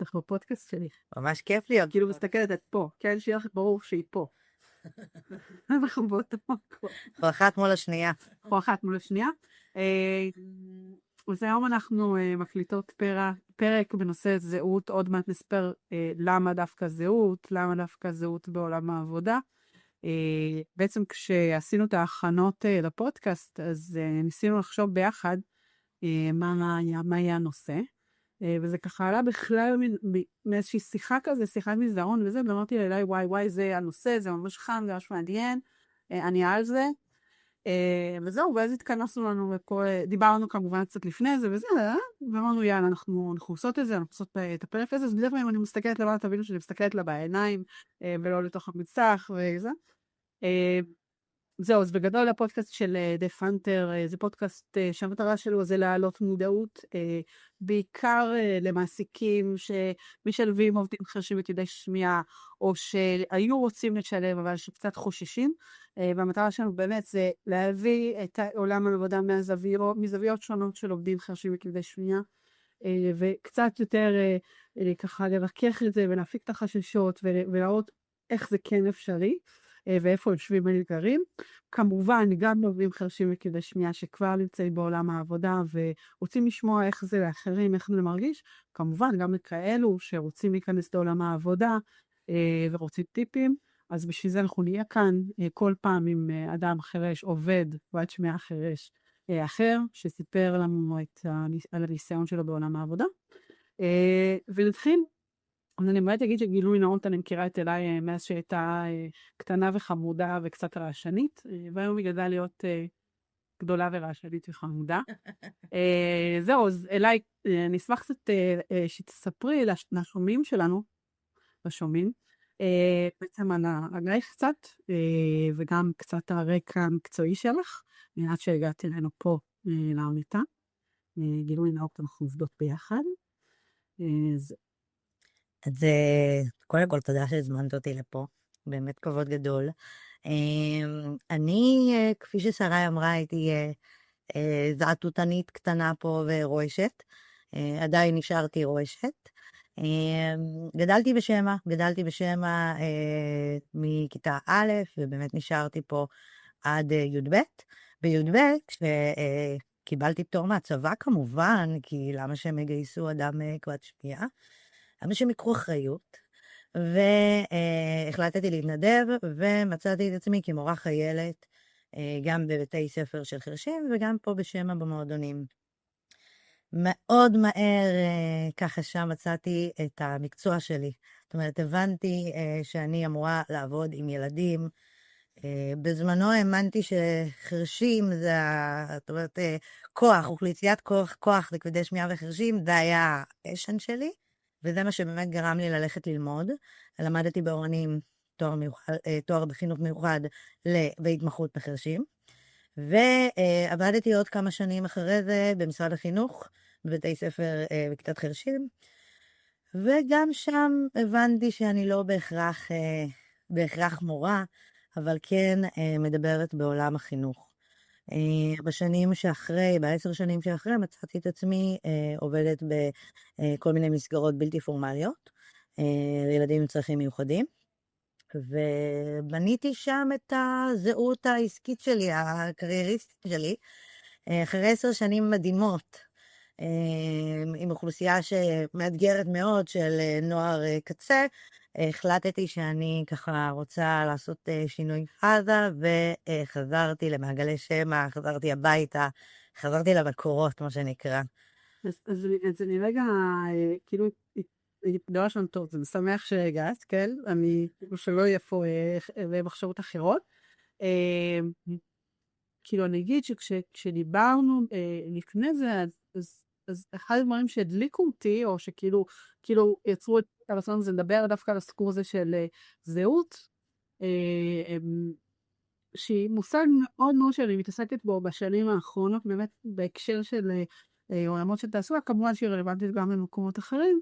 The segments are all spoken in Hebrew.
אותך בפודקאסט שלי. ממש כיף להיות. כאילו מסתכלת את פה, כן? שיהיה לך ברור שהיא פה. אנחנו באותו מקום. אנחנו אחת מול השנייה. אנחנו אחת מול השנייה. אז היום אנחנו מקליטות פרק בנושא זהות, עוד מעט נספר למה דווקא זהות בעולם העבודה. בעצם כשעשינו את ההכנות לפודקאסט, אז ניסינו לחשוב ביחד מה יהיה הנושא. וזה ככה עלה בכלל מאיזושהי שיחה כזה, שיחת מזדרון וזה, ואמרתי לי, וואי, זה הנושא, זה ממש חם, זה ממש מעניין, אני על זה. וזהו, ואז התכנסנו לנו ופה, דיברנו כמובן קצת לפני זה וזה, ואמרנו, יאללה, אנחנו עושות את זה, אנחנו עושות את הפרק הזה, אז בדרך כלל אם אני מסתכלת לבד, תבינו שאני מסתכלת לה בעיניים, ולא לתוך המצח וזה. זהו, אז בגדול הפודקאסט של דף הנטר, זה פודקאסט שהמטרה שלו זה להעלות מודעות, בעיקר למעסיקים שמשלבים עובדים חרשים וכבדי שמיעה, או שהיו רוצים לשלב אבל שקצת חוששים, והמטרה שלנו באמת זה להביא את עולם העבודה מזוויות שונות של עובדים חרשים וכבדי שמיעה, וקצת יותר ככה לרכך את זה ולהפיק את החששות ולראות איך זה כן אפשרי. ואיפה יושבים האתגרים. כמובן, גם עובדים חרשים וכבדי שמיעה שכבר נמצאים בעולם העבודה ורוצים לשמוע איך זה לאחרים, איך זה מרגיש. כמובן, גם לכאלו שרוצים להיכנס לעולם העבודה ורוצים טיפים. אז בשביל זה אנחנו נהיה כאן כל פעם עם אדם חרש, עובד, ועד שמיעה חרש אחר, שסיפר לנו על הניסיון שלו בעולם העבודה. ונתחיל. אז אני באמת אגיד שגילוי נאות, אני מכירה את אליי מאז שהייתה קטנה וחמודה וקצת רעשנית, והיום היא גדלה להיות גדולה ורעשנית וחמודה. זהו, אז אליי, נשמח קצת שתספרי לשומעים שלנו, לשומעים, בעצם על הגייך קצת, וגם קצת הרקע המקצועי שלך, עד שהגעתי אלינו פה לעמיתה. גילוי נאות, אנחנו עובדות ביחד. אז קודם כל, תודה שהזמנת אותי לפה, באמת כבוד גדול. אני, כפי ששרי אמרה, הייתי זעתותנית קטנה פה ורועשת, עדיין נשארתי רועשת. גדלתי בשמה מכיתה א', ובאמת נשארתי פה עד י"ב. בי"ב, כשקיבלתי פטור מהצבא כמובן, כי למה שהם יגייסו אדם כבד שמיעה? למה שהם יקחו אחריות, והחלטתי להתנדב, ומצאתי את עצמי כמורה חיילת, גם בבתי ספר של חרשים, וגם פה בשמה במועדונים. מאוד מהר, ככה שם מצאתי את המקצוע שלי. זאת אומרת, הבנתי שאני אמורה לעבוד עם ילדים. בזמנו האמנתי שחרשים זה, זאת אומרת, כוח, אוכלוסיית כוח לכבדי שמיעה וחרשים, זה היה האשן שלי. וזה מה שבאמת גרם לי ללכת ללמוד. למדתי באורנים תואר בחינוך מיוחד בהתמחות בחרשים. ועבדתי עוד כמה שנים אחרי זה במשרד החינוך, בבתי ספר וכיתת חרשים. וגם שם הבנתי שאני לא בהכרח מורה, אבל כן מדברת בעולם החינוך. ב10 שנים שאחרי, מצאתי את עצמי עובדת בכל מיני מסגרות בלתי פורמליות, לילדים עם צרכים מיוחדים, ובניתי שם את הזהות העסקית שלי, הקרייריסטית שלי, אחרי 10 שנים מדהימות, עם אוכלוסייה שמאתגרת מאוד של נוער קצה. החלטתי שאני ככה רוצה לעשות שינוי פאזה, וחזרתי למעגלי שמע, חזרתי הביתה, חזרתי למקורות, מה שנקרא. אז אני רגע, כאילו, דבר שם טוב, זה משמח שהגעת, כן? אני, שלא יהיה פה מחשבות אחרות. כאילו, אני אגיד שכשדיברנו לפני זה, אז אחד הדברים שהדליקו אותי, או שכאילו יצרו את הרצון הזה לדבר דווקא על הסיפור הזה של זהות, שהיא מושג מאוד מאוד שאני מתעסקת בו בשנים האחרונות, באמת בהקשר של עולמות של תעסוקה, כמובן שהיא רלוונטית גם במקומות אחרים,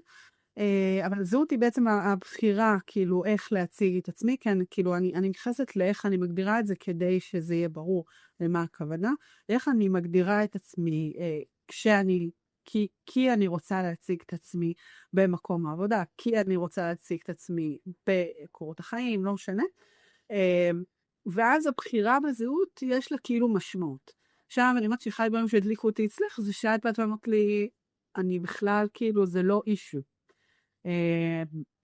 אבל זהות היא בעצם הבחירה, כאילו, איך להציג את עצמי, כן, כאילו, אני נכנסת לאיך אני מגדירה את זה כדי שזה יהיה ברור למה הכוונה, איך אני מגדירה את עצמי כשאני כי אני רוצה להציג את עצמי במקום העבודה, כי אני רוצה להציג את עצמי בקורות החיים, לא משנה. ואז הבחירה בזהות יש לה כאילו משמעות. שם אני אומרת שאחד הדברים שהדליקו אותי אצלך, זה שאת באת ואמרת לי, אני בכלל כאילו זה לא אישו.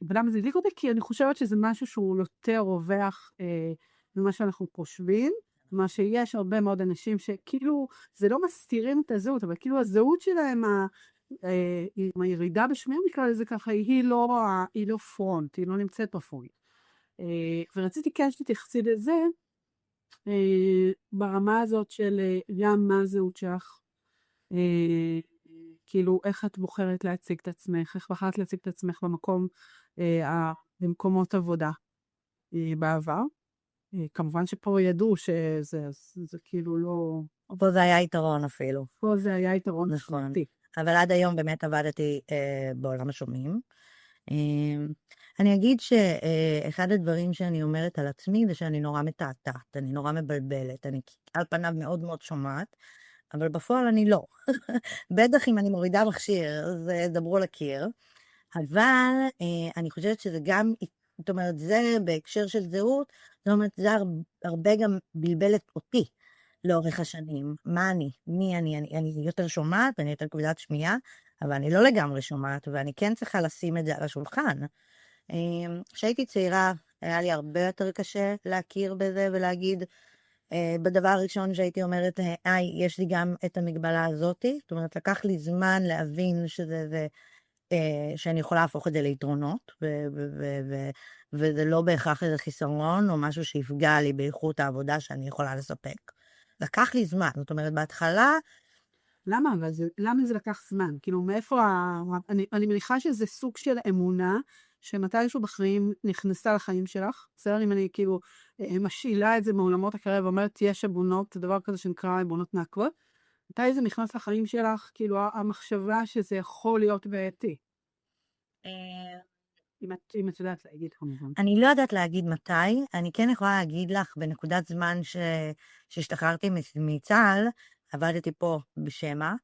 ולמה זה הדליק אותי? כי אני חושבת שזה משהו שהוא יותר רווח ממה שאנחנו חושבים, מה שיש הרבה מאוד אנשים שכאילו, זה לא מסתירים את הזהות, אבל כאילו הזהות שלהם, עם הירידה בשמיעה נקרא לזה ככה, היא לא פרונט, היא לא נמצאת בפרונט. ורציתי כן שתתייחסי לזה, ברמה הזאת של גם מה הזהות שלך, כאילו איך את בוחרת להציג את עצמך, איך בחרת להציג את עצמך במקומות עבודה בעבר. כמובן שפה ידעו שזה כאילו לא... פה זה היה יתרון אפילו. פה זה היה יתרון נכון. משמעותי. אבל עד היום באמת עבדתי בעולם השומעים. אני אגיד שאחד הדברים שאני אומרת על עצמי זה שאני נורא מתעתעת, אני נורא מבלבלת, אני על פניו מאוד מאוד שומעת, אבל בפועל אני לא. בטח אם אני מורידה מכשיר, אז דברו לקיר. אבל אני חושבת שזה גם, זאת אומרת, זה בהקשר של זהות, זאת אומרת, זה הרבה גם בלבלת אותי לאורך השנים. מה אני? מי אני? אני יותר שומעת, אני יותר כבדת שמיעה, אבל אני לא לגמרי שומעת, ואני כן צריכה לשים את זה על השולחן. כשהייתי צעירה, היה לי הרבה יותר קשה להכיר בזה ולהגיד, בדבר הראשון שהייתי אומרת, יש לי גם את המגבלה הזאת, זאת אומרת, לקח לי זמן להבין שאני יכולה להפוך את זה ליתרונות, וזה לא בהכרח איזה חיסרון, או משהו שיפגע לי באיכות העבודה שאני יכולה לספק. לקח לי זמן, זאת אומרת, בהתחלה... למה? למה זה לקח זמן? כאילו, מאיפה אני מניחה שזה סוג של אמונה, שמתישהו בחיים נכנסה לחיים שלך. בסדר, אם אני כאילו משאילה את זה מעולמות הקרב, ואומרת, יש אמונות, זה דבר כזה שנקרא אמונות מעכבות. מתי זה נכנס לחיים שלך? כאילו, המחשבה שזה יכול להיות בעייתי. אם את יודעת להגיד, כמובן. אני לא יודעת להגיד מתי, אני כן יכולה להגיד לך, בנקודת זמן שהשתחררתי מצה"ל, עבדתי פה בשמה,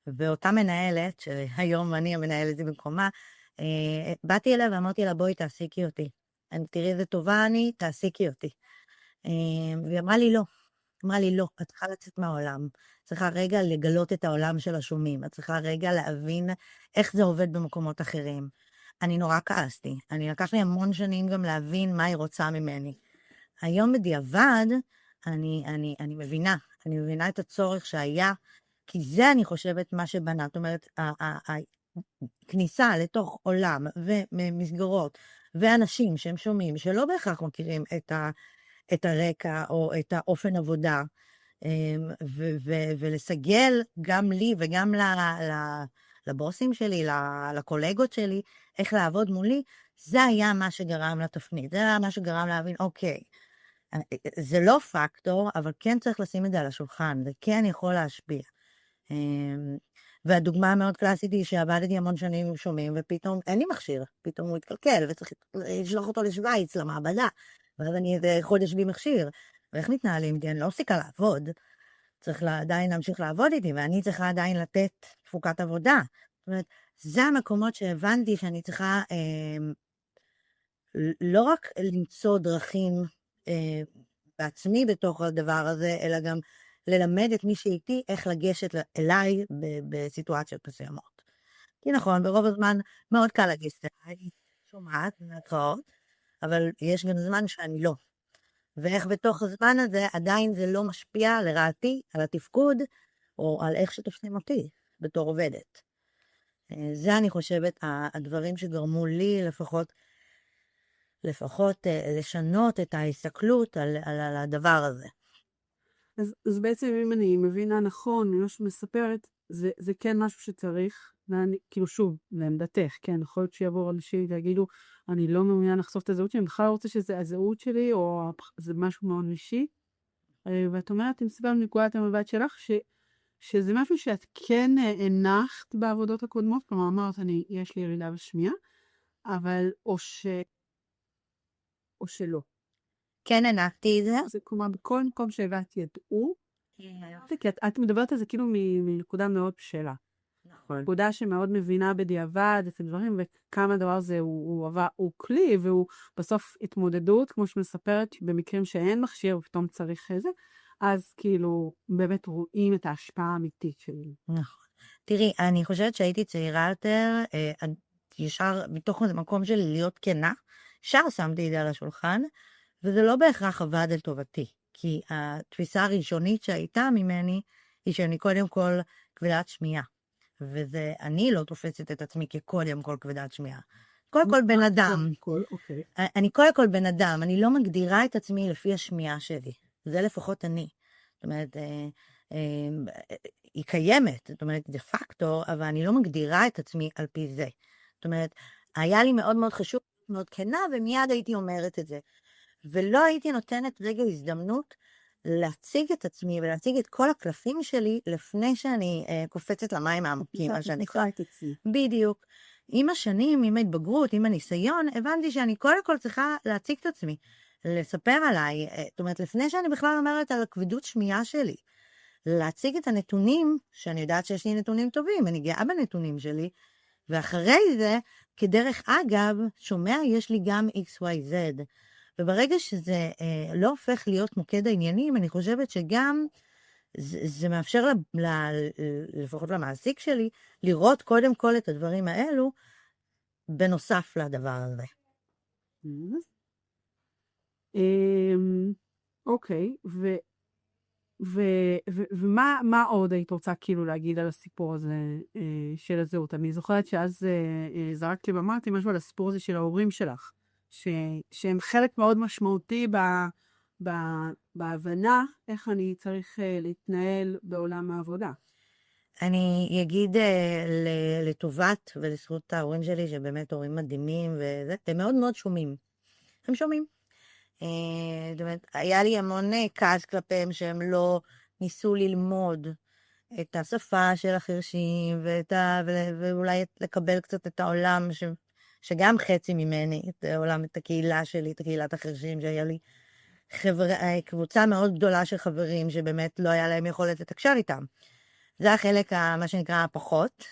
ואותה מנהלת, שהיום אני המנהלת במקומה, באתי אליה ואמרתי לה, בואי תעסיקי אותי. תראי איזה טובה אני, תעסיקי אותי. והיא אמרה לי לא. אמרה לי לא, את צריכה לצאת מהעולם. צריכה רגע לגלות את העולם של השומעים. את צריכה רגע להבין איך זה עובד במקומות אחרים. אני נורא כעסתי. לקח לי המון שנים גם להבין מה היא רוצה ממני. היום בדיעבד, אני מבינה. אני מבינה את הצורך שהיה, כי זה אני חושבת מה שבנה. זאת אומרת, כניסה לתוך עולם ומסגרות ואנשים שהם שומעים, שלא בהכרח מכירים את הרקע או את האופן עבודה, ולסגל גם לי וגם לבוסים שלי, לקולגות שלי, איך לעבוד מולי, זה היה מה שגרם לתפנית, זה היה מה שגרם להבין, אוקיי, זה לא פקטור, אבל כן צריך לשים את זה על השולחן, זה כן יכול להשפיע. והדוגמה המאוד קלאסית היא שעבדתי המון שנים עם שומעים, ופתאום אין לי מכשיר, פתאום הוא התקלקל, וצריך לשלוח אותו לשוויץ, למעבדה, ואז אני איזה חודש בלי מכשיר, ואיך מתנהלים איתי? אני לא מפסיקה לעבוד, צריך עדיין להמשיך לעבוד איתי, ואני צריכה עדיין לתת תפוקת עבודה. זאת אומרת, זה המקומות שהבנתי שאני צריכה לא רק למצוא דרכים בעצמי בתוך הדבר הזה, אלא גם ללמד את מי שאיתי איך לגשת אליי בסיטואציות מסוימות. כי נכון, ברוב הזמן מאוד קל לגשת אליי, שומעת, נתראות, אבל יש גם זמן שאני לא. ואיך בתוך הזמן הזה עדיין זה לא משפיע לרעתי על התפקוד, או על איך שתופסים אותי בתור עובדת. זה אני חושבת הדברים שגרמו לי לפחות לשנות את ההסתכלות על הדבר הזה. אז בעצם אם אני מבינה נכון, מה שמספרת, זה כן משהו שצריך, כאילו שוב, לעמדתך, כן, יכול להיות שיבואו אנשים ויגידו, אני לא מעוניין לחשוף את הזהות שלי, אני בכלל רוצה שזה הזהות שלי, או זה משהו מאוד אישי, ואת אומרת, אם סיפר מנקודת המבט שלך, שזה משהו שאת כן הנחת בעבודות הקודמות, כלומר אמרת, יש לי ירידה בשמיעה, אבל או שלא. כן הנחתי את זה. זה כלומר, בכל מקום שהבאת ידעו, כי את מדברת על זה כאילו מנקודה מאוד בשלה. נכון. פקודה שמאוד מבינה בדיעבד את הדברים, וכמה הדבר הזה הוא כלי, והוא בסוף התמודדות, כמו שמספרת, במקרים שאין מכשיר, ופתאום צריך איזה, אז כאילו באמת רואים את ההשפעה האמיתית שלי. נכון. תראי, אני חושבת שהייתי צעירה יותר, ישר מתוך מקום של להיות כנה, ישר שמתי את זה על השולחן, וזה לא בהכרח עבד לטובתי, כי התפיסה הראשונית שהייתה ממני, היא שאני קודם כל כבדת שמיעה. אני לא תופסת את עצמי כקודם כל כבדת שמיעה. קודם כל בן אדם. אוקיי. אני קודם כל בן אדם, אני לא מגדירה את עצמי לפי השמיעה שלי. זה לפחות אני. זאת אומרת, היא קיימת, זאת אומרת, דה פקטו, אבל אני לא מגדירה את עצמי על פי זה. זאת אומרת, היה לי מאוד מאוד חשוב, מאוד כנה, ומיד הייתי אומרת את זה. ולא הייתי נותנת רגע הזדמנות להציג את עצמי ולהציג את כל הקלפים שלי לפני שאני קופצת למים העמוקים. בדיוק. עם השנים, עם ההתבגרות, עם הניסיון, הבנתי שאני קודם כל צריכה להציג את עצמי, לספר עליי, זאת אומרת, לפני שאני בכלל אומרת על הכבדות שמיעה שלי, להציג את הנתונים, שאני יודעת שיש לי נתונים טובים, אני גאה בנתונים שלי, ואחרי זה, כדרך אגב, שומע, יש לי גם XYZ, וברגע שזה לא הופך להיות מוקד העניינים, אני חושבת שגם זה מאפשר לפחות למעסיק שלי, לראות קודם כל את הדברים האלו, בנוסף לדבר הזה. אוקיי, ומה עוד היית רוצה כאילו להגיד על הסיפור הזה של הזהות? אני זוכרת שאז זרקת לי ואמרתי משהו על הסיפור הזה של ההורים שלך, שהם חלק מאוד משמעותי בהבנה איך אני צריך להתנהל בעולם העבודה. אני אגיד לטובת ולזכות ההורים שלי, שבאמת הורים מדהימים, והם מאוד מאוד שומעים. הם שומעים. זאת אומרת, היה לי המון כעס כלפיהם שהם לא ניסו ללמוד את השפה של החרשים, ואולי לקבל קצת את העולם, שגם חצי ממני, את העולם, את הקהילה שלי, את קהילת החרשים, שהיה לי קבוצה מאוד גדולה של חברים, שבאמת לא היה להם יכולת לתקשר איתם. זה החלק, מה שנקרא, הפחות,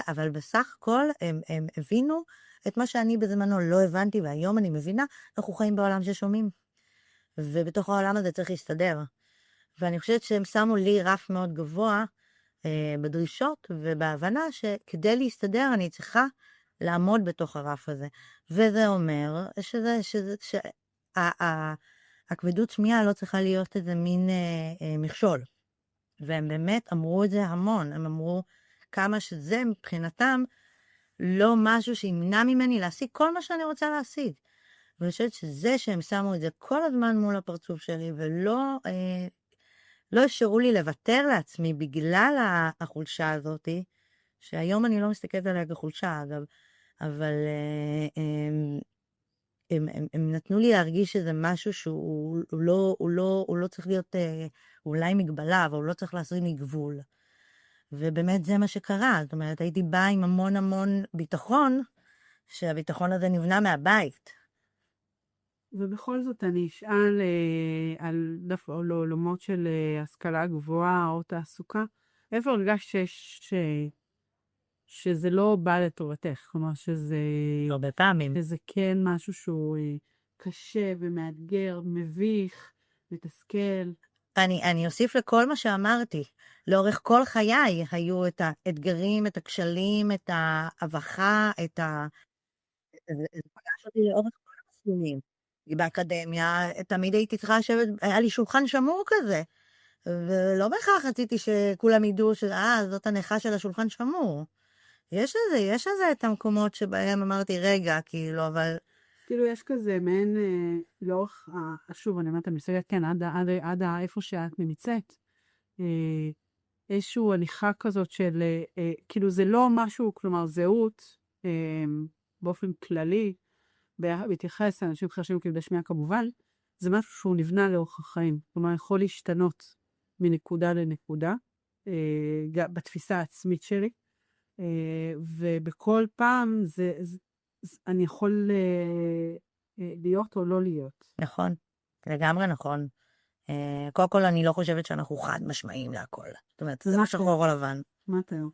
אבל בסך הכל הם הבינו את מה שאני בזמנו לא הבנתי, והיום אני מבינה, אנחנו חיים בעולם ששומעים. ובתוך העולם הזה צריך להסתדר. ואני חושבת שהם שמו לי רף מאוד גבוה בדרישות ובהבנה שכדי להסתדר אני צריכה לעמוד בתוך הרף הזה. וזה אומר הכבדות שמיעה לא צריכה להיות איזה מין מכשול. והם באמת אמרו את זה המון. הם אמרו כמה שזה מבחינתם לא משהו שימנע ממני להשיג כל מה שאני רוצה להשיג. ואני חושבת שזה שהם שמו את זה כל הזמן מול הפרצוף שלי, ולא לא אפשרו לי לוותר לעצמי בגלל החולשה הזאת, שהיום אני לא מסתכלת עליה כחולשה, אגב, אבל הם נתנו לי להרגיש שזה משהו שהוא לא צריך להיות אולי מגבלה, אבל הוא לא צריך לעשות לי גבול. ובאמת זה מה שקרה, זאת אומרת, הייתי באה עם המון המון ביטחון, שהביטחון הזה נבנה מהבית. ובכל זאת אני אשאל על דווקא לעולמות של השכלה גבוהה או תעסוקה, איפה הרגשת שזה לא בא לטובתך? כלומר שזה... לא בפעמים. שזה כן משהו שהוא קשה ומאתגר, מביך, מתסכל. אני אוסיף לכל מה שאמרתי. לאורך כל חיי היו את האתגרים, את הכשלים, את ההבכה, זה פגש אותי לאורך כל המסלולים. באקדמיה, תמיד הייתי צריכה לשבת, היה לי שולחן שמור כזה, ולא בהכרח רציתי שכולם ידעו זאת הנכה של השולחן שמור. יש לזה את המקומות שבהם אמרתי, רגע, כאילו, אבל... כאילו יש כזה מעין, לאורך, שוב, אני אומרת, אני מסתכלת, כן, עד איפה שאת נמצאת, איזשהו הליכה כזאת של, כאילו זה לא משהו, כלומר, זהות, באופן כללי, בהתייחס לאנשים חרשים כבדי שמיעה כמובן, זה משהו שהוא נבנה לאורך החיים. כלומר, יכול להשתנות מנקודה לנקודה, בתפיסה העצמית שלי, ובכל פעם אני יכול להיות או לא להיות. נכון, לגמרי נכון. קודם כל, אני לא חושבת שאנחנו חד משמעיים להכל. זאת אומרת, זה לא שחור או לבן. מה אתה אומר?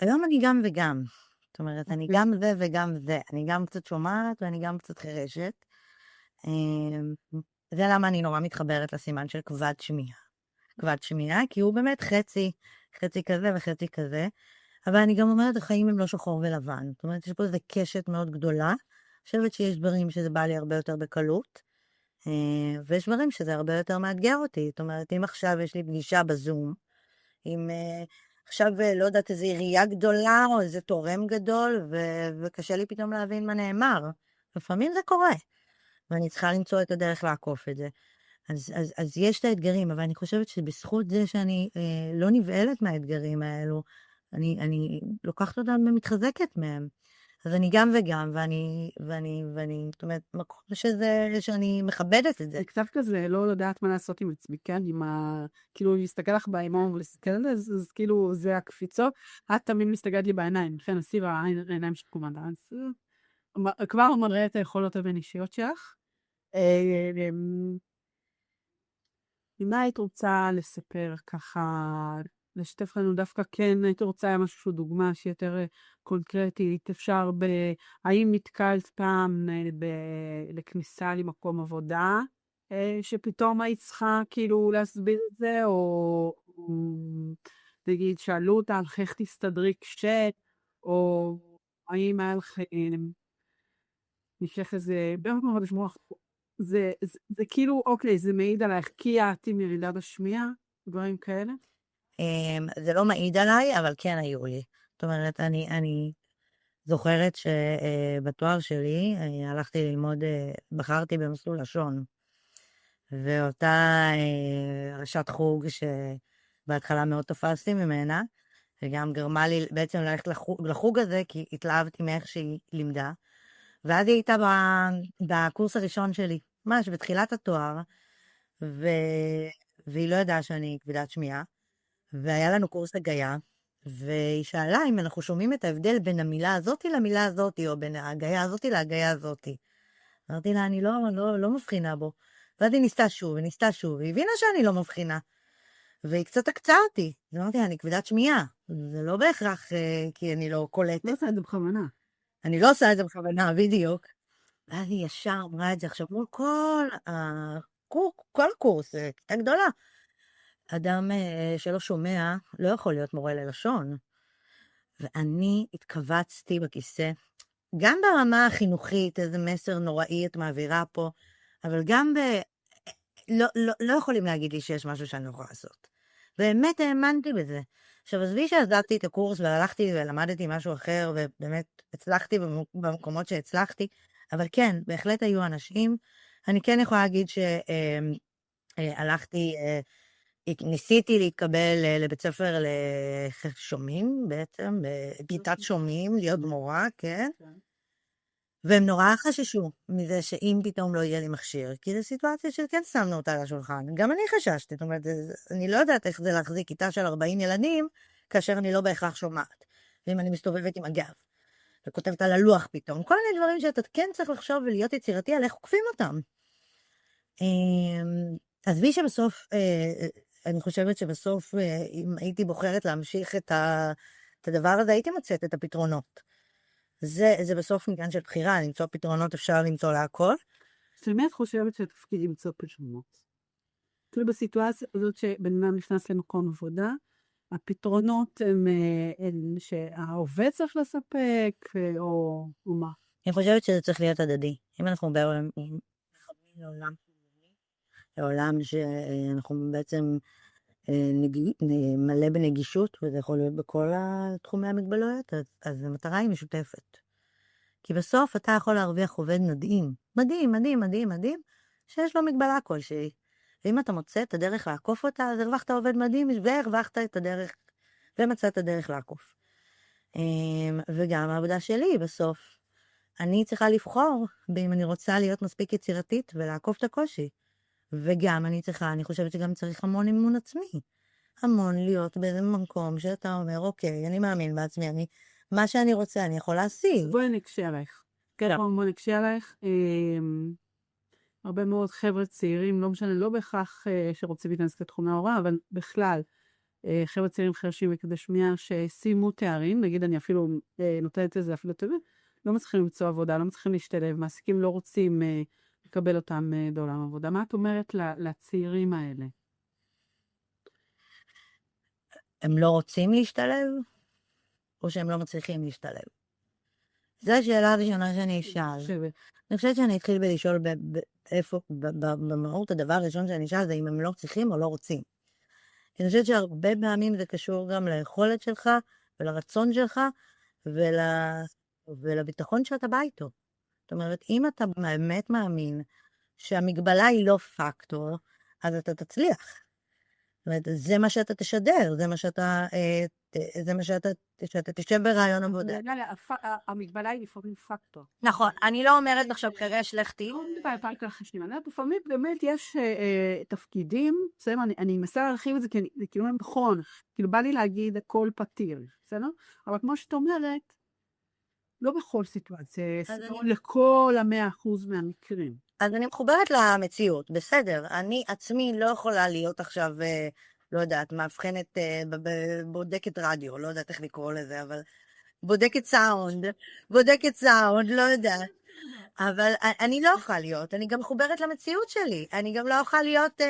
היום אני גם וגם. זאת אומרת, אני גם זה וגם זה. אני גם קצת שומעת ואני גם קצת חירשת. זה למה אני נורא מתחברת לסימן של כבד שמיעה. כבד שמיעה, כי הוא באמת חצי כזה וחצי כזה. אבל אני גם אומרת, החיים הם לא שחור ולבן. זאת אומרת, יש פה איזו קשת מאוד גדולה. אני חושבת שיש דברים שזה בא לי הרבה יותר בקלות. ויש דברים שזה הרבה יותר מאתגר אותי. זאת אומרת, אם עכשיו יש לי פגישה בזום, אם עכשיו לא יודעת איזו עירייה גדולה או איזה תורם גדול, וקשה לי פתאום להבין מה נאמר. לפעמים זה קורה, ואני צריכה למצוא את הדרך לעקוף את זה. אז יש את האתגרים, אבל אני חושבת שבזכות זה שאני לא נבהלת מהאתגרים האלו, אני לוקחת אותם ומתחזקת מהם. אז אני גם וגם, ואני, זאת אומרת, מקום שאני מכבדת את זה. זה קצת כזה לא לדעת מה לעשות עם עצמי, כן? כאילו, להסתכל לך בעיניים ולהסתכל על זה, אז כאילו, זה הקפיצות. את תמיד מסתכלת לי בעיניים, לפי הנשיא העיניים של קומנדה. כבר מראה את היכולות הבין-אישיות שלך. מה היית רוצה לספר ככה, לשתף לנו דווקא כן, היית רוצה משהו שהוא דוגמה שהיא יותר קונקרטית, אפשר האם נתקלת פעם לכניסה למקום עבודה, שפתאום היית צריכה כאילו להסביר את זה, או תגיד, שאלו אותה איך תסתדרי או האם היה לך נשלח איזה, באמת מאוד לשמוח, זה כאילו, אוקיי, זה מעיד עלייך, כי את עם ירידה בשמיעה, דברים כאלה? זה לא מעיד עליי, אבל כן היו לי. זאת אומרת, אני זוכרת שבתואר שלי הלכתי ללמוד, בחרתי במסלול לשון. ואותה ראשת חוג שבהתחלה מאוד תפסתי ממנה, וגם גרמה לי בעצם ללכת לחוג הזה, כי התלהבתי מאיך שהיא לימדה. ואז היא הייתה בקורס הראשון שלי, ממש בתחילת התואר, והיא לא ידעה שאני כבדת שמיעה, והיה לנו קורס הגיה, והיא שאלה אם אנחנו שומעים את ההבדל בין המילה הזאתי למילה הזאתי, או בין ההגיה הזאתי להגיה הזאתי. אמרתי לה, אני לא מבחינה בו. ואז היא ניסתה שוב, והיא הבינה שאני לא מבחינה. והיא קצת עקצה אותי. אז אמרתי לה, אני כבדת שמיעה. זה לא בהכרח כי אני לא קולטת. לא עושה את זה בכוונה. אני לא עושה את זה בכוונה, בדיוק. ואז היא ישר אמרה את זה עכשיו מול כל הקורס, כיתה גדולה. אדם שלא שומע לא יכול להיות מורה ללשון. ואני התכווצתי בכיסא, גם ברמה החינוכית, איזה מסר נוראי את מעבירה פה, אבל גם לא יכולים להגיד לי שיש משהו שאני לא יכולה לעשות. באמת האמנתי בזה. עכשיו, עזבי שעזבתי את הקורס והלכתי ולמדתי משהו אחר, ובאמת הצלחתי במקומות שהצלחתי, אבל כן, בהחלט היו אנשים. אני כן יכולה להגיד שהלכתי, ניסיתי להתקבל לבית ספר לשומעים בעצם, בכיתת שומעים, להיות מורה, כן? והם נורא חששו מזה שאם פתאום לא יהיה לי מכשיר, כי זו סיטואציה שכן שמנו אותה על השולחן. גם אני חששתי, זאת אומרת, אני לא יודעת איך זה להחזיק כיתה של 40 ילדים, כאשר אני לא בהכרח שומעת. ואם אני מסתובבת עם הגב, וכותבת על הלוח פתאום, כל מיני דברים שאתה כן צריך לחשוב ולהיות יצירתי על איך עוקפים אותם. אז בי שבסוף, אני חושבת שבסוף, אם הייתי בוחרת להמשיך את הדבר הזה, הייתי מוצאת את הפתרונות. זה בסוף עניין של בחירה, למצוא פתרונות אפשר למצוא להכל. של מי את חושבת שהתפקיד למצוא פתרונות? כאילו בסיטואציה הזאת שבן אדם נכנס למקום עבודה, הפתרונות הם שהעובד צריך לספק, או מה? אני חושבת שזה צריך להיות הדדי. אם אנחנו מכוונים לעולם שאנחנו בעצם מלא בנגישות, וזה יכול להיות בכל תחומי המגבלות, אז המטרה היא משותפת. כי בסוף אתה יכול להרוויח עובד מדהים, מדהים, שיש לו מגבלה כלשהי. ואם אתה מוצא את הדרך לעקוף אותה, אז הרווחת עובד מדהים, והרווחת את הדרך, ומצאת את הדרך לעקוף. וגם העבודה שלי בסוף, אני צריכה לבחור באם אני רוצה להיות מספיק יצירתית ולעקוף את הקושי. וגם אני חושבת שגם צריך המון אמון עצמי. המון להיות באיזה מקום שאתה אומר, אוקיי, אני מאמין בעצמי, מה שאני רוצה, אני יכול להשיג. בואי נקשה עלייך. כן. בואי נקשה עלייך. הרבה מאוד חבר'ה צעירים, לא משנה, לא בהכרח שרוצים להיכנס לתחומי ההוראה, אבל בכלל, חבר'ה צעירים חרשים וכבדי שמיעה שסיימו תארים, נגיד אני אפילו נותנת את זה אפילו יותר, לא מצליחים למצוא עבודה, לא מצליחים להשתלב, מעסיקים לא רוצים לקבל אותם בעולם עבודה. מה את אומרת לצעירים האלה? הם לא רוצים להשתלב, או שהם לא מצליחים להשתלב? זו השאלה הראשונה שאני אשאל. אני חושבת שאני אתחיל בלשאול איפה, במהות הדבר הראשון שאני אשאל זה אם הם לא צריכים או לא רוצים. אני חושבת שהרבה פעמים זה קשור גם ליכולת שלך ולרצון שלך ולביטחון שאתה בא איתו. זאת אומרת, אם אתה באמת מאמין שהמגבלה היא לא פקטור, אז אתה תצליח. זאת אומרת, זה מה שאתה תשדר, זה מה שאתה תשב ברעיון עבודה. המגבלה היא לפעמים פקטור. נכון, אני לא אומרת עכשיו קרש לכתי. לפעמים באמת יש תפקידים, אני מנסה להרחיב את זה, כי זה כאילו נכון, כאילו בא לי להגיד הכל פתיר, בסדר? אבל כמו שאת אומרת, לא בכל סיטואציה, לכל 100% מהמקרים. אז אני מחוברת למציאות, בסדר. אני עצמי לא יכולה להיות עכשיו, לא יודעת, מאבחנת, בודקת רדיו, לא יודעת איך לקרוא לזה, אבל בודקת סאונד, לא יודעת. אבל אני לא אוכל להיות, אני גם מחוברת למציאות שלי. אני גם לא אוכל להיות,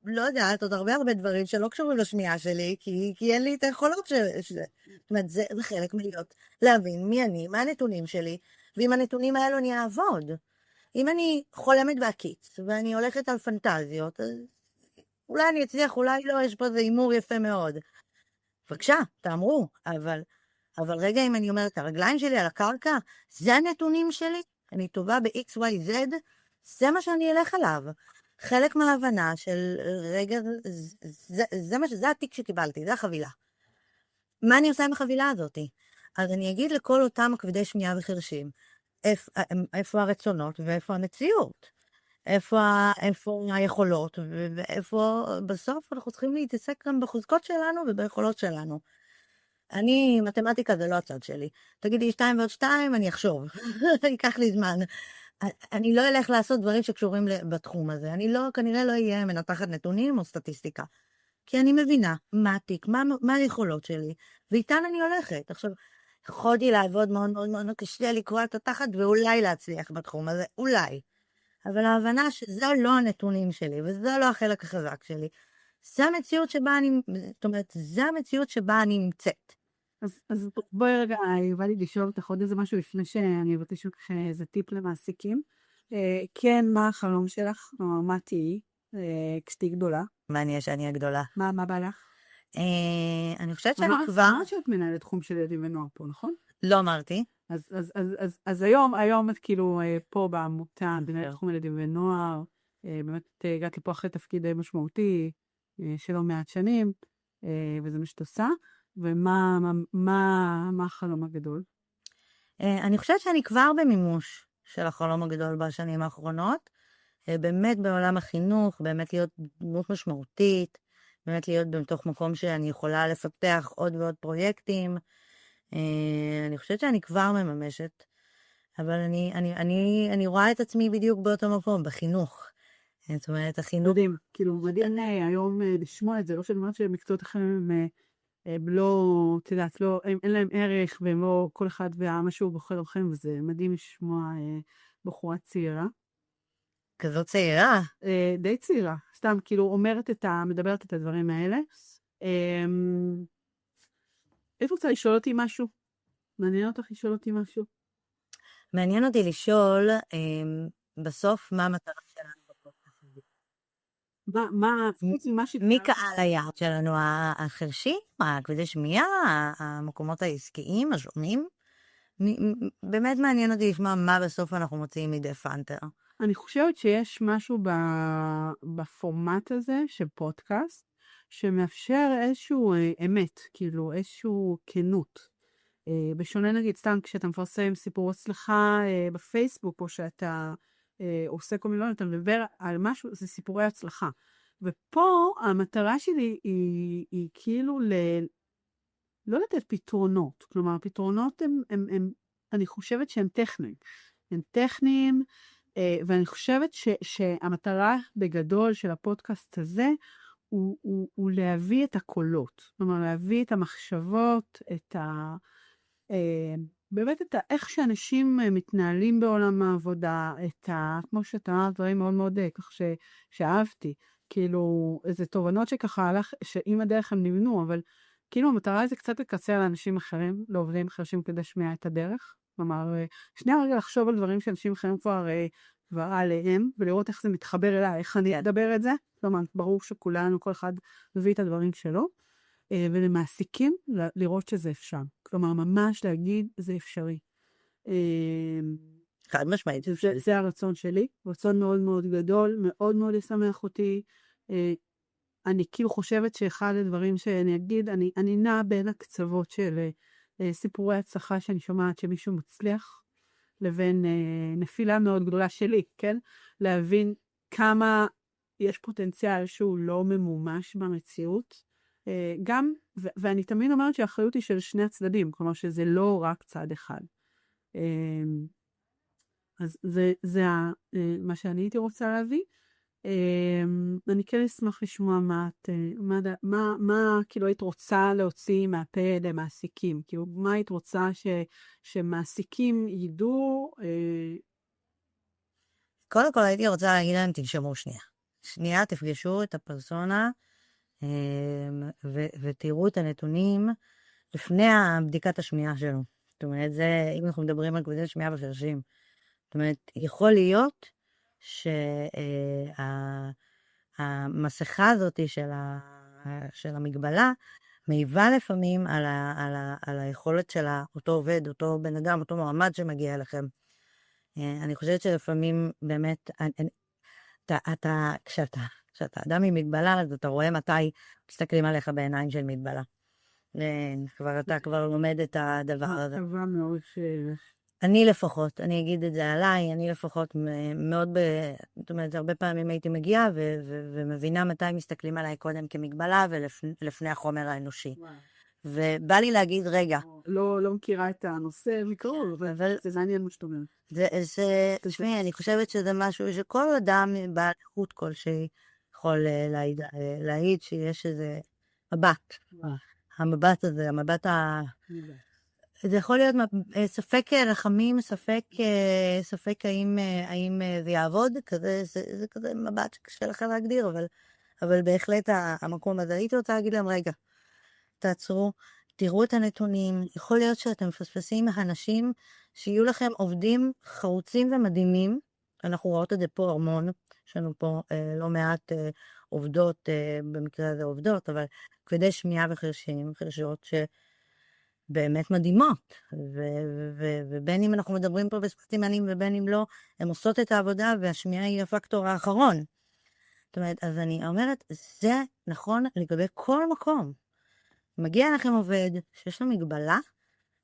לא יודעת, עוד הרבה דברים שלא קשורים לשמיעה שלי, כי אין לי את היכולות של זה. זאת אומרת, זה חלק מלהיות, להבין מי אני, מה הנתונים שלי, ועם הנתונים האלו אני אעבוד. אם אני חולמת בהקיץ, ואני הולכת על פנטזיות, אז אולי אני אצליח, אולי לא, יש פה איזה אימור יפה מאוד. בבקשה, תאמרו, אבל רגע, אם אני אומרת, הרגליים שלי על הקרקע, זה הנתונים שלי, אני טובה ב-XYZ, זה מה שאני אלך עליו. חלק מההבנה של רגע, זה התיק שקיבלתי, זה החבילה. מה אני עושה עם החבילה הזאת? אז אני אגיד לכל אותם כבדי שמיעה וחרשים, איפה הרצונות ואיפה המציאות, איפה היכולות, ואיפה בסוף אנחנו צריכים להתעסק גם בחוזקות שלנו וביכולות שלנו. מתמטיקה זה לא הצד שלי. תגידי 2 ועוד 2, אני אחשוב. ייקח לי זמן. אני לא אלך לעשות דברים שקשורים בתחום הזה. אני כנראה לא אהיה מנתחת נתונים או סטטיסטיקה. כי אני מבינה מה התיק, מה היכולות שלי, ואיתן אני הולכת. עכשיו, יכולתי לעבוד מאוד מאוד מאוד קשה לקרוא את התחת, ואולי להצליח בתחום הזה, אולי. אבל ההבנה שזו לא הנתונים שלי, וזו לא החלק החזק שלי. זו המציאות שבה אני נמצאת. אז בואי רגע, בא לי לשאול אותך עוד איזה משהו לפני שאני אבקש לשאול לך איזה טיפ למעסיקים. כן, מה החלום שלך? מה תהיי כשתהיי גדולה? מה אני אהיה שאני הגדולה? מה בא לך? אני חושבת שאני כבר... אמרת שאת מנהלת תחום של ילדים ונוער פה, נכון? לא אמרתי. אז היום את כאילו פה בעמותה, מנהלת תחום ילדים ונוער, באמת הגעת לפה אחרי תפקיד די משמעותי, שלא מעט שנים, וזה מה שאת עושה. ומה החלום הגדול? אני חושבת שאני כבר במימוש של החלום הגדול בשנים האחרונות. באמת בעולם החינוך, באמת להיות דמות משמעותית, באמת להיות בתוך מקום שאני יכולה לפתח עוד ועוד פרויקטים. אני חושבת שאני כבר מממשת, אבל אני רואה את עצמי בדיוק באותו מקום, בחינוך. זאת אומרת, החינוך... מדהים, כאילו מדהים היום לשמוע את זה, לא שאני אומרת שמקצועות אחרים הם לא, תדעת, לא, אין להם ערך, והם לא כל אחד ומה שהוא בוחר לכם, וזה מדהים לשמוע בחורה צעירה. כזאת צעירה? די צעירה, סתם כאילו מדברת את הדברים האלה. היית רוצה לשאול אותי משהו? מעניין אותך לשאול אותי משהו? מעניין אותי לשאול, בסוף, מה המטרה שלנו בפודקאסט הזה? מי קהל היעד שלנו? החרשים? הכבדי שמיעה? המקומות העסקיים? השונים? באמת מעניין אותי לשמוע מה בסוף אנחנו מוצאים מדי פאנטר. אני חושבת שיש משהו בפורמט הזה של פודקאסט, שמאפשר איזשהו אמת, כאילו איזשהו כנות. בשונה נגיד, סתם כשאתה מפרסם סיפור אצלך בפייסבוק, או שאתה עושה כל מיני, אתה מדבר על משהו, זה סיפורי הצלחה. ופה המטרה שלי היא כאילו לא לתת פתרונות. כלומר, פתרונות אני חושבת שהם טכניים. הם טכניים, ואני חושבת שהמטרה בגדול של הפודקאסט הזה, הוא להביא את הקולות. כלומר, להביא את המחשבות, באמת איך שאנשים מתנהלים בעולם העבודה, כמו שאתה אמרת, דברים מאוד מאוד כך שאהבתי. כאילו, איזה תובנות שככה שעם הדרך הם נבנו, אבל כאילו המטרה זה קצת לקצר לאנשים אחרים, לעובדים חרשים כדי לשמיע את הדרך. כלומר, שנייה רגע לחשוב על דברים שאנשים אחרים כבר עליהם, ולראות איך זה מתחבר אליי, איך אני אדבר את זה. כלומר, ברור שכולנו, כל אחד מביא את הדברים שלו, ולמעסיקים לראות שזה אפשר. כלומר, ממש להגיד, זה אפשרי. חד משמעית. זה הרצון שלי, רצון מאוד מאוד גדול, מאוד מאוד ישמח אותי. אני כאילו חושבת שאחד הדברים שאני אגיד, אני נעה בין הקצוות של סיפורי הצלחה שאני שומעת שמישהו מצליח, לבין נפילה מאוד גדולה שלי, כן? להבין כמה יש פוטנציאל שהוא לא ממומש במציאות, גם, ואני תמיד אומרת שהאחריות היא של שני הצדדים, כלומר שזה לא רק צד אחד. אז זה מה שאני הייתי רוצה להביא. אני כן אשמח לשמוע מה כאילו היית רוצה להוציא מהפה למעסיקים, כאילו מה היית רוצה שמעסיקים ידעו? קודם כל הייתי רוצה להגיד להם, תנשמו שנייה תפגשו את הפרסונה, ותראו את הנתונים לפני בדיקת השמיעה שלו. זאת אומרת, זה, אם אנחנו מדברים על כבדי שמיעה וחרשים, זאת אומרת, יכול להיות שהמסכה הזאת של המגבלה מעיבה לפעמים על היכולת של אותו עובד, אותו בן אדם, אותו מועמד שמגיע אליכם. אני חושבת שלפעמים באמת, כשאתה אדם עם מגבלה, אז אתה רואה מתי מסתכלים עליך בעיניים של מגבלה. אתה כבר לומד את הדבר הזה. טובה מאוד אני לפחות, אני אגיד את זה עליי, אני לפחות מאוד, זאת אומרת, הרבה פעמים הייתי מגיעה ומבינה מתי מסתכלים עליי קודם כמגבלה ולפני החומר האנושי. ובא לי להגיד, רגע. לא מכירה את הנושא מקרוב, אבל זה מעניין מה שאת אומרת. תשמעי, אני חושבת שזה משהו שכל אדם בעל איכות כלשהי יכול להעיד שיש איזה מבט. המבט הזה, זה יכול להיות ספק רחמים, ספק האם זה יעבוד, זה כזה מבט שקשה לך להגדיר, אבל בהחלט המקום הזה, הייתי רוצה להגיד להם, רגע, תעצרו, תראו את הנתונים, יכול להיות שאתם מפספסים אנשים שיהיו לכם עובדים חרוצים ומדהימים, אנחנו רואות את זה פה המון, יש לנו פה לא מעט עובדות, במקרה הזה עובדות, אבל כבדי שמיעה וחרשים, חרשות שבאמת מדהימות, ובין אם אנחנו מדברים פה בשפת סימנים ובין אם לא, הן עושות את העבודה והשמיעה היא הפקטור האחרון. זאת אומרת, אז אני אומרת, זה נכון לגבי כל מקום. מגיע לכם עובד שיש לו מגבלה,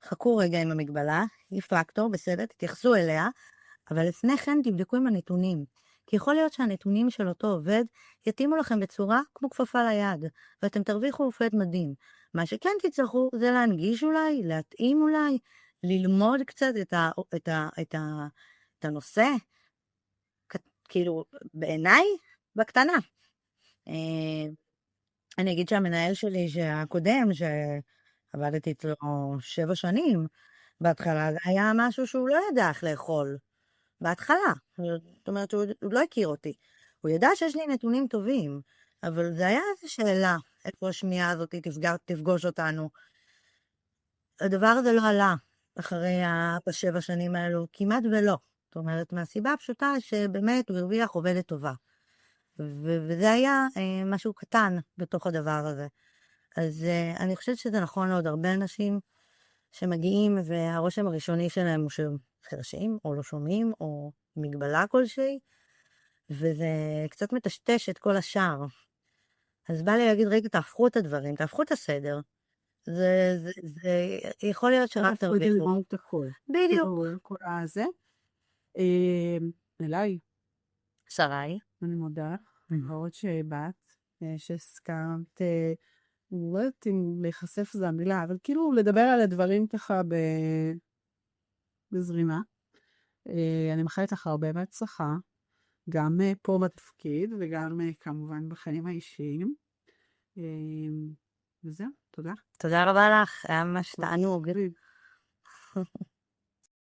חכו רגע עם המגבלה, היא פקטור, בסדר, תתייחסו אליה, אבל לפני כן תבדקו עם הנתונים. כי יכול להיות שהנתונים של אותו עובד יתאימו לכם בצורה כמו כפפה ליד, ואתם תרוויחו עובד מדהים. מה שכן תצטרכו זה להנגיש אולי, להתאים אולי, ללמוד קצת את הנושא, כאילו בעיניי, בקטנה. אני אגיד שהמנהל שלי הקודם, שעבדתי אצלו 7 שנים, בהתחלה זה היה משהו שהוא לא ידע איך לאכול. בהתחלה. זאת אומרת, הוא לא הכיר אותי. הוא ידע שיש לי נתונים טובים, אבל זה היה איזו שאלה, איפה השמיעה הזאת תפגוש אותנו. הדבר הזה לא עלה אחרי 7 שנים האלו, כמעט ולא. זאת אומרת, מהסיבה הפשוטה שבאמת הוא הרוויח עובדת טובה. וזה היה משהו קטן בתוך הדבר הזה. אז אני חושבת שזה נכון לעוד הרבה אנשים שמגיעים, והרושם הראשוני שלהם הוא שהם חרשים, או לא שומעים, או מגבלה כלשהי, וזה קצת מטשטש את כל השאר. אז בא לי להגיד, רגע, תהפכו את הדברים, תהפכו את הסדר. זה יכול להיות שרק תרוויחו. בדיוק. כל הזה. אליי. שרי. אני מודה, מאוד שבאת, שהסכמת, לא יודעת אם להיחשף זו המילה, אבל כאילו לדבר על הדברים ככה בזרימה. אני מאחלת לך הרבה בהצלחה, גם פה בתפקיד וגם כמובן בחיים האישיים. וזהו, תודה. תודה רבה לך, היה ממש תענוג.